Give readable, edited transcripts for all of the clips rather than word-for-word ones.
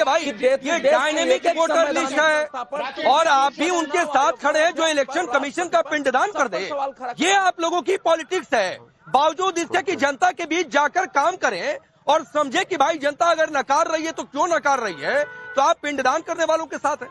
भाई ये dynamic voter list है और आप भी उनके साथ खड़े हैं जो इलेक्शन कमीशन का पिंडदान कर दे। ये आप लोगों की पॉलिटिक्स है। बावजूद इसके कि जनता के बीच जाकर काम करें और समझे कि भाई जनता अगर नकार रही है तो क्यों नकार रही है, तो आप पिंडदान करने वालों के साथ हैं।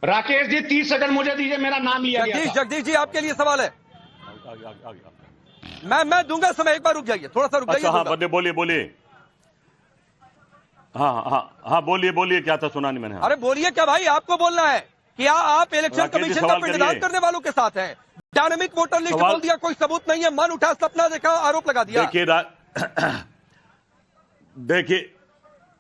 राकेश जी 30 सेकंड मुझे दीजिए, मेरा नाम लिया गया था। जगदीश जी आपके लिए सवाल है। मैं दूंगा समय, एक बार रुक जाइए, थोड़ा सा रुक जाइए। हाँ बोलिए। हाँ बोलिए, क्या था, सुना नहीं मैंने। अरे बोलिए क्या भाई, आपको बोलना है। क्या आप इलेक्शन कमीशन का पिंडदान करने वालों के साथ हैं? डायनेमिक वोटर लिस्ट बोल दिया, कोई सबूत नहीं है, मन उठा, सपना देखा, आरोप लगा दिया।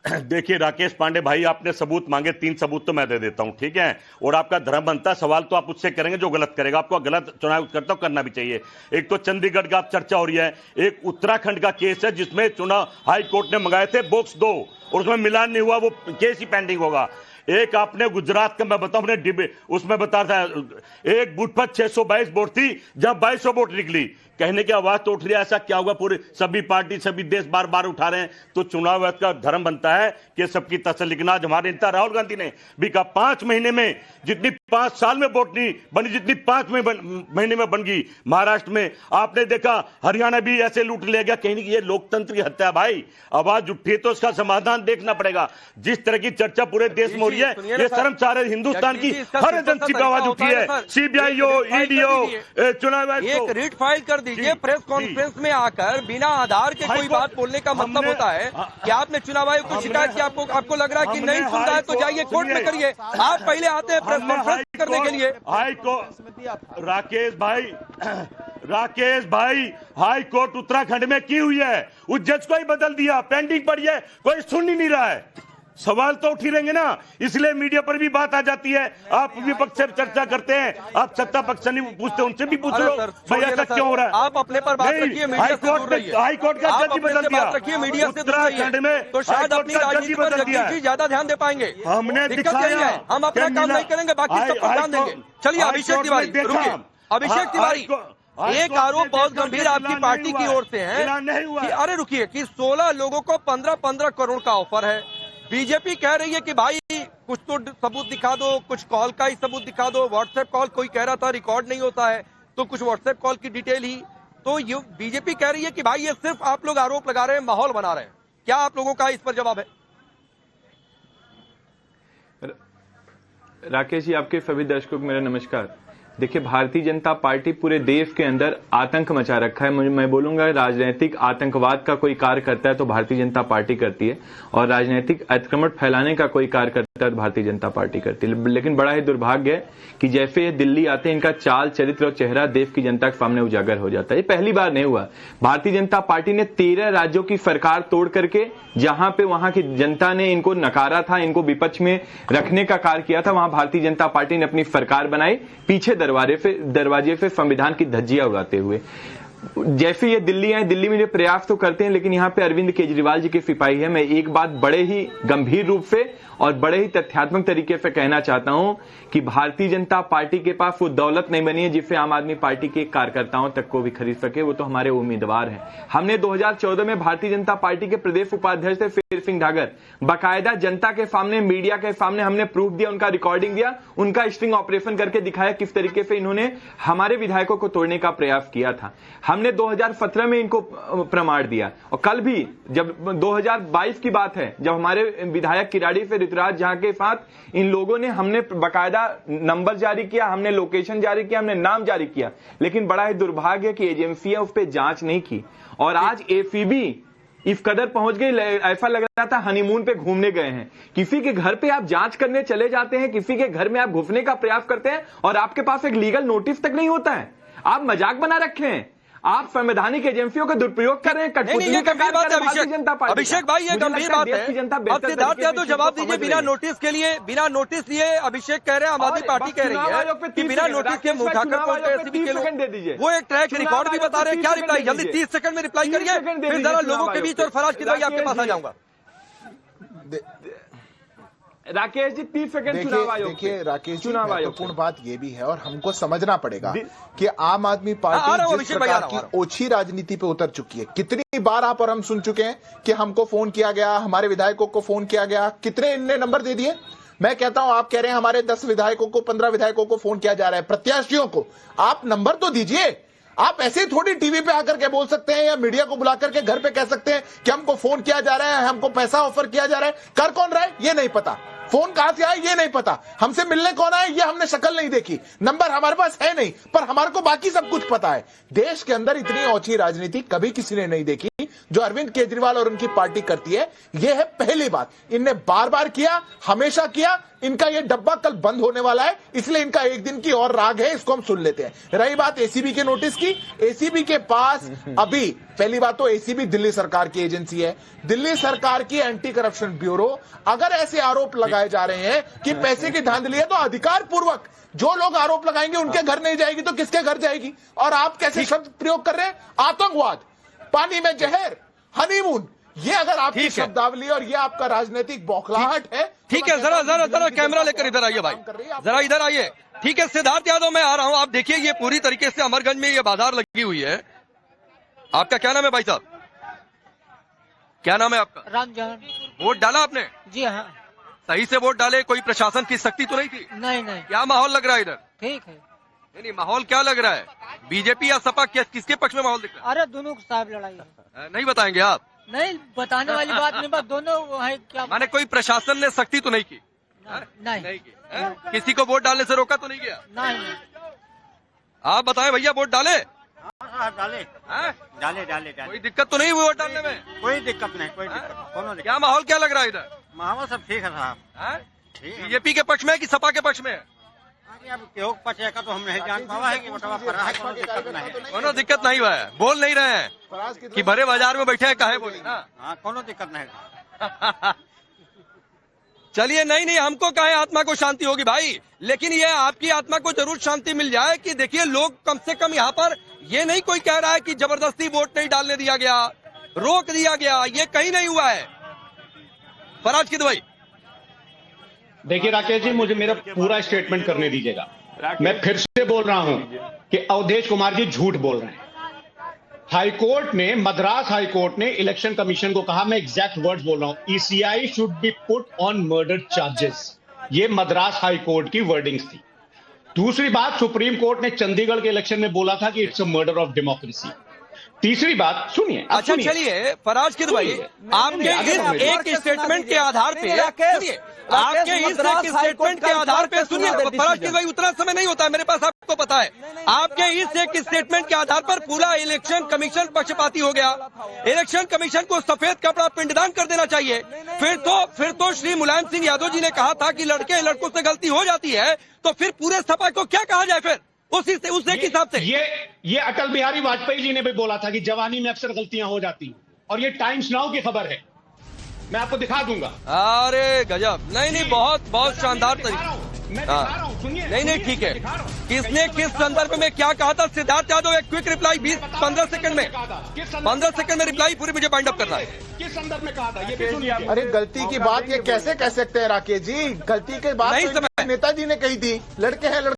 देखिए राकेश पांडे भाई, आपने सबूत मांगे, 3 सबूत तो मैं दे देता हूं, ठीक है। और आपका धर्म बनता है, सवाल तो आप उससे करेंगे जो गलत करेगा। आपको गलत चुनाव करता करना भी चाहिए। एक तो चंडीगढ़ का चर्चा हो रही है, एक उत्तराखंड का केस है जिसमें चुनाव हाई कोर्ट ने मंगाए थे बॉक्स 2 और उसमें मिलान नहीं हुआ, वो केस ही पेंडिंग होगा। एक आपने गुजरात का, मैं बताऊं, अपने उसमें बता था, एक बूथ पर 622 वोट थी जहां 2200 वोट निकली। कहने की आवाज तो उठ रही है, ऐसा क्या होगा, पूरे सभी पार्टी सभी देश बार बार उठा रहे हैं। तो चुनाव आयोग का धर्म बनता है कि सबकी तसल्ली। आज हमारे नेता राहुल गांधी ने भी कहा 5 महीने में जितनी 5 साल में वोट नहीं बनी, जितनी 5 महीने में बन गई महाराष्ट्र में। आपने देखा हरियाणा भी ऐसे लूट लिया गया। कहीं नहीं, ये लोकतंत्र की हत्या भाई। आवाज उठी तो इसका समाधान देखना पड़ेगा। जिस तरह की चर्चा पूरे देश में हो रही है, ये शर्मसार है। हिंदुस्तान की हर एजेंसी पर आवाज उठी है, सीबीआई हो, ईडी हो, चुनाव आयोग रीट फाइल कर दीजिए। प्रेस कॉन्फ्रेंस में आकर बिना आधार के कोई बात बोलने का मतलब होता है कि आपने चुनाव आयोग को शिकायत की, आपको लग रहा है कि नहीं सुन रहा है तो जाइए कोर्ट में करिए। आप पहले आते हैं प्रेस कॉन्फ्रेंस करने के लिए। राकेश भाई हाई कोर्ट उत्तराखंड में की हुई है, उस जज को ही बदल दिया, पेंडिंग पड़ी है, कोई सुन ही नहीं रहा है। सवाल तो उठी रहेंगे ना, इसलिए मीडिया पर भी बात आ जाती है। आप विपक्ष से चर्चा करते हैं, आप सत्ता पक्ष से नहीं पूछते, उनसे भी पूछ लो भाई ऐसा क्यों हो रहा है। आप अपने पर बात रखिए, हाई कोर्ट का जज ही बदल दिया मीडिया से उत्तराखंड में, तो शायद अपनी राजनीति पर जगदीश ज्यादा ध्यान दे पाएंगे। हमने दिखाया, हम अपना काम नहीं करेंगे, बाकी सबको ध्यान देंगे। चलिए अभिषेक तिवारी, रुकिए। अभिषेक तिवारी, एक आरोप बहुत गंभीर आपकी पार्टी की ओर से है कि अरे रुकिए, कि 16 लोगों को 15-15 करोड़ का ऑफर है। बीजेपी कह रही है कि भाई कुछ तो सबूत दिखा दो, कुछ कॉल का ही सबूत दिखा दो। व्हाट्सएप कॉल कोई कह रहा था रिकॉर्ड नहीं होता है, तो कुछ व्हाट्सएप कॉल की डिटेल ही। तो ये बीजेपी कह रही है कि भाई ये सिर्फ आप लोग आरोप लगा रहे हैं, माहौल बना रहे हैं। क्या आप लोगों का इस पर जवाब है? राकेश जी, आपके सभी दर्शकों को मेरा नमस्कार। देखिए, भारतीय जनता पार्टी पूरे देश के अंदर आतंक मचा रखा है। मैं बोलूंगा राजनीतिक आतंकवाद का कोई कार्य करता है तो भारतीय जनता पार्टी करती है, और राजनीतिक अतिक्रमण फैलाने का कोई कार्य करता है तो भारतीय जनता पार्टी करती है। लेकिन बड़ा ही दुर्भाग्य है कि जैसे ये दिल्ली आते हैं, इनका चाल चरित्र और चेहरा देश की जनता के सामने उजागर हो जाता है। ये पहली बार नहीं हुआ। भारतीय जनता पार्टी ने 13 राज्यों की सरकार तोड़ करके, जहां पे वहां की जनता ने इनको नकारा था, इनको विपक्ष में रखने का कार्य किया था, वहां भारतीय जनता पार्टी ने अपनी सरकार बनाई, पीछे दरवाजे पे संविधान की धज्जियां उड़ाते हुए। जैसे ये दिल्ली आए, दिल्ली में जो प्रयास तो करते हैं, लेकिन यहाँ पे अरविंद केजरीवाल जी की सिपाही है। मैं एक बात बड़े ही गंभीर रूप से और बड़े ही तथ्यात्मक तरीके से कहना चाहता हूं कि भारतीय जनता पार्टी के पास वो दौलत नहीं बनी है जिससे आम आदमी पार्टी के कार्यकर्ताओं तक को भी खरीद सके। वो तो हमारे उम्मीदवार हैं। हमने 2014 में भारतीय जनता पार्टी के प्रदेश उपाध्यक्ष थे शेर सिंह ढागर, बाकायदा जनता के सामने, मीडिया के सामने हमने प्रूफ दिया, उनका रिकॉर्डिंग दिया, उनका स्ट्रिंग ऑपरेशन करके दिखाया किस तरीके से इन्होंने हमारे विधायकों को तोड़ने का प्रयास किया था। हमने 2017 में इनको प्रमाण दिया, और कल भी जब 2022 की बात है, जब हमारे विधायक किराड़ी से ऋतुराज झा के साथ इन लोगों ने, हमने बाकायदा नंबर जारी किया, हमने लोकेशन जारी किया, हमने नाम जारी किया, लेकिन बड़ा ही दुर्भाग्य कि एजेंसियां उस पर जांच नहीं की। और आज एसीबी इस कदर पहुंच गई, ऐसा लग रहा था हनीमून पे घूमने गए हैं। किसी के घर पे आप जांच करने चले जाते हैं, किसी के घर में आप घुसने का प्रयास करते हैं और आपके पास एक लीगल नोटिस तक नहीं होता है। आप मजाक बना रखे हैं, आप संवैधानिक एजेंसियों का दुरुपयोग कर रहे हैं। ये गंभीर बात है अभिषेक भाई, ये गंभीर बात है। अब सिद्धार्थ यादव जवाब दीजिए। बिना नोटिस के लिए, बिना नोटिस लिए अभिषेक कह रहे हैं, आम आदमी पार्टी कह रही है कि बिना नोटिस के मुंह उठाकर वो एक ट्रैक रिकॉर्ड भी बता रहे हैं। क्या रिप्लाई, जल्दी 30 सेकंड में रिप्लाई करिए, फिर जरा लोगों के बीच और फराज की तरह आपके पास आ जाऊंगा। राकेश जी 30 सेकंड चुनाव आयोग। देखिए राकेश जी, चुनाव आयोग महत्वपूर्ण बात ये भी है और हमको समझना पड़ेगा कि आम आदमी आ पार्टी रहा हूं, जिस अभिषेक भाई, आ प्रकार रहा हूं। की ओछी राजनीति पे उतर चुकी है। कितनी बार आप और हम सुन चुके हैं कि हमको फोन किया गया, हमारे विधायकों को फोन किया गया, कितने इनने नंबर दे दिए। मैं कहता हूं, आप कह रहे हैं हमारे 10 विधायकों को 15 विधायकों को फोन किया जा रहा है, प्रत्याशियों को आप नंबर तो दीजिए। आप ऐसे ही थोड़ी टीवी पे आकर के बोल सकते हैं या मीडिया को बुला करके घर पे कह सकते हैं कि हमको फोन किया जा रहा है, हमको पैसा ऑफर किया जा रहा है। कर कौन रहा है ये नहीं पता, फोन कहां से आया ये नहीं पता, हमसे मिलने कौन आए ये हमने शक्ल नहीं देखी, नंबर हमारे पास है नहीं, पर हमारे को बाकी सब कुछ पता है। देश के अंदर इतनी ओछी राजनीति कभी किसी ने नहीं देखी जो अरविंद केजरीवाल और उनकी पार्टी करती है। यह है पहली बात। इनने बार बार किया, हमेशा किया। इनका यह डब्बा कल बंद होने वाला है, इसलिए इनका एक दिन की और राग है, इसको हम सुन लेते हैं। रही बात एसीबी के नोटिस की, एसीबी के पास अभी पहली बात तो एसीबी दिल्ली सरकार की एजेंसी है, दिल्ली सरकार की एंटी करप्शन ब्यूरो। अगर ऐसे आरोप लगाए जा रहे हैं कि पैसे की धांधली है तो अधिकार पूर्वक जो लोग आरोप लगाएंगे उनके घर नहीं जाएगी तो किसके घर जाएगी। और आप कैसे शब्द प्रयोग कर रहे हैं, आतंकवाद, पानी में जहर, हनीमून, ये अगर आपकी शब्दावली और ये आपका राजनीतिक बौखलाहट है। ठीक है, जरा कैमरा लेकर इधर आइए भाई, जरा इधर आइए। ठीक है सिद्धार्थ यादव, मैं आ रहा हूं। आप देखिए ये पूरी तरीके से अमरगंज में ये बाजार लगी हुई है। आपका क्या नाम है भाई साहब, क्या नाम है आपका? रामजन। वोट डाला आपने? जी हाँ। सही से वोट डाले, कोई प्रशासन की सख्ती तो नहीं थी? नहीं नहीं, क्या माहौल लग रहा है इधर? ठीक है। नहीं माहौल क्या लग रहा है, बीजेपी या सपा, किसके पक्ष में माहौल दिख रहा अरे दोनों के साथ लड़ाई है। है? नहीं बताएंगे आप? नहीं बताने वाली बात नहीं, बस दोनों है क्या। माने कोई प्रशासन ने सख्ती तो नहीं की? नहीं नहीं की है? किसी को वोट डालने से रोका तो नहीं गया? नहीं। आप बताएं भैया, वोट डाले? डाले हैं? डाले डाले कोई दिक्कत तो नहीं हुई वोट डालने में? कोई दिक्कत नहीं, कोई दिक्कत नहीं। क्या माहौल क्या लग रहा है इधर? माहौल सब ठीक है साहब, हैं? ठीक है। बीजेपी के पक्ष में है कि सपा के पक्ष में है? आगे अब केहू पचेगा तो हम नहीं जान पावा है कि वोटवा पर है, कोनो दिक्कत नहीं है। कोनो दिक्कत नहीं हुआ है, बोल नहीं रहे हैं कि भरे बाजार में बैठे हैं, काहे बोले ना। हाँ, कोनो दिक्कत नहीं। चलिए, नहीं हमको काहे आत्मा को शांति होगी भाई, लेकिन ये आपकी आत्मा को जरूर शांति मिल जाए कि देखिए लोग कम से कम यहाँ पर ये नहीं कोई कह रहा है कि जबरदस्ती वोट नहीं डालने दिया गया, रोक दिया गया, ये कहीं नहीं हुआ है। फराज किदवई, देखिए राकेश जी, मुझे मेरा पूरा स्टेटमेंट करने दीजिएगा। मैं फिर से बोल रहा हूं कि अवधेश कुमार जी झूठ बोल रहे हैं। हाईकोर्ट ने, मद्रास हाईकोर्ट ने इलेक्शन कमीशन को कहा, मैं एग्जैक्ट वर्ड्स बोल रहा हूं, ECI should be put on murder charges. ये मद्रास हाईकोर्ट की वर्डिंग्स थी। दूसरी बात, सुप्रीम कोर्ट ने चंडीगढ़ के इलेक्शन में बोला था कि it's a murder of democracy. तीसरी बात सुनिए। अच्छा चलिए फराज किदवई, आपके इस एक स्टेटमेंट के आधार पे सुनिए, आपके इस एक स्टेटमेंट के आधार पे सुनिए फराज किदवई, उतना समय नहीं होता है मेरे पास, आपको पता है। आपके इस एक स्टेटमेंट के आधार पर पूरा इलेक्शन कमीशन पक्षपाती हो गया। इलेक्शन कमीशन को सफेद कपड़ा पिंडदान कर देना चाहिए। फिर तो श्री मुलायम सिंह यादव जी ने कहा था कि लड़कों से गलती हो जाती है, तो फिर पूरे सपा को क्या कहा जाए फिर उस एक हिसाब से? ये अटल बिहारी वाजपेयी जी ने भी बोला था कि जवानी में अक्सर गलतियां हो जाती हैं, और ये टाइम्स नाउ की खबर है, मैं आपको दिखा दूंगा। अरे गजब, नहीं बहुत शानदार तरीके। नहीं ठीक है, किसने किस संदर्भ में क्या कहा था? सिद्धार्थ यादव, एक क्विक रिप्लाई 20-15 सेकंड में, 15 सेकंड में रिप्लाई पूरी मुझे बाइंड अप करना है। किस संदर्भ में कहा था ये भी सुनिए। अरे गलती की बात ये कैसे कह सकते हैं राकेश जी, गलती की बात नहीं तो नेताजी ने कही थी, लड़के हैं